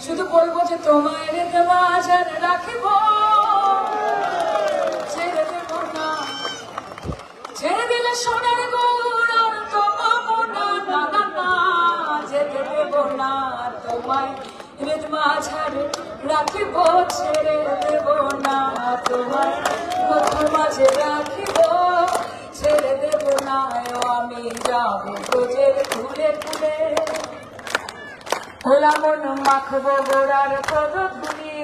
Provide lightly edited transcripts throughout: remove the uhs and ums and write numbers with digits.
শুধু বলবো যে তোমায় দেওয়া যেন রাখিব, ছেড়ে দেব না, ছেড়ে দিলে সোনার গুণ আর তো পাবো না, না না না, যেতে দেব না তোমায় হৃদ মাঝারে রাখিব, ছেড়ে দেব না তোমায় মুখ মাঝে রাখিব, ছেড়ে দেব না। আমি যাব রোজের ফুলে ফুলে, খোলা মন মাখবো গোড়ার পদধূলি,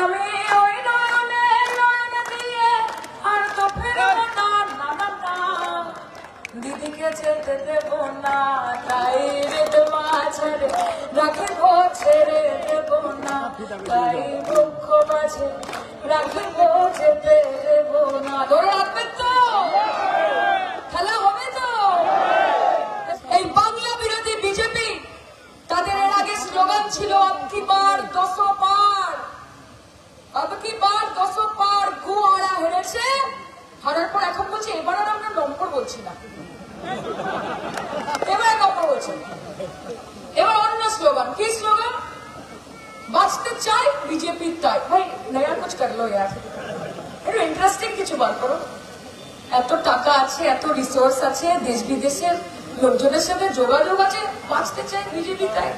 আমি ওই নয়নে নয়নে দিয়ে আর তো ফেরবো না, না না না, দিদিকে যেতে দেব না, তাই হৃদ মাঝারে রাখিব, ছেড়ে দেব না, তাই মুখ মাঝে রাখিব, যেতে দেব না। ধরে রাখবেন তো, খেলা হবে তো। এই বাংলা বিরোধী বিজেপি, তাদের এর আগে স্লোগান ছিল আবকি বার 200 পার, আবকি বার 200 পার, গুয়ারা হেরেছে, হারার পর এখন বলছে এবার আর আমরা নম্বর বলছি না, এবার নম্বর বলছে, এবার অন্য স্লোগান। কি স্লোগান? বাঁচতে চাই বিজেপি তাই। ভাই নয়া কুছ কর লো ইয়ার, একটু ইন্টারেস্টিং কিছু বার করো। এত টাকা আছে, এত রিসোর্স আছে, দেশ বিদেশের লোকজনের সাথে যোগাযোগ আছে, বাঁচতে চাই বিজেপি তাই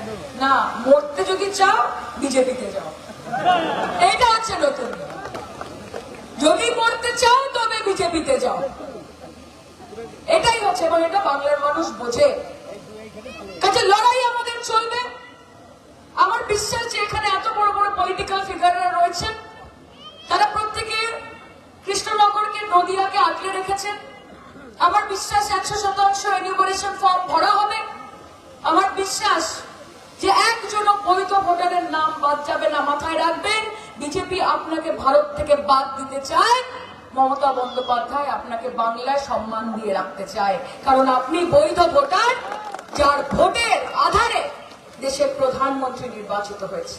না, মরতে যদি চাও বিজেপিতে যাও, এটা হচ্ছে নতুন। যদি মরতে চাও তবে বিজেপিতে যাও, এটাই হচ্ছে, এবং এটা বাংলার মানুষ বোঝে। কাজে লড়াই আমাদের চলবে। আমার বিশ্বাস যে এখানে এত বড় বড় পলিটিক্যাল ফিগাররা রয়েছেন, তারা প্রত্যেকে কৃষ্ণনগরকে, নদিয়াকে আটকে রেখেছেন। আমার বিশ্বাস 100% এনিউমারেশন ফর্ম ভরা হবে। আমার বিশ্বাস যে একজনও বৈধ ভোটারের নাম বাদ যাবে না। মাথায় রাখবেন, বিজেপি আপনাকে ভারত থেকে বাদ দিতে চায়, মমতা বন্দ্যোপাধ্যায় আপনাকে বাংলায় সম্মান দিয়ে রাখতে চায়, কারণ আপনি বৈধ ভোটার, যার ভোটের আধারে দেশের প্রধানমন্ত্রী নির্বাচিত হয়েছে।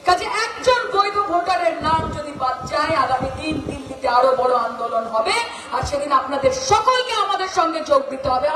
কাজে একজন বৈধ ভোটারের নাম যদি বাদ যায়, আগামী দিন দিল্লিতে আরো বড় আন্দোলন হবে, আর সেদিন আপনাদের সকলকে আমাদের সঙ্গে যোগ দিতে হবে।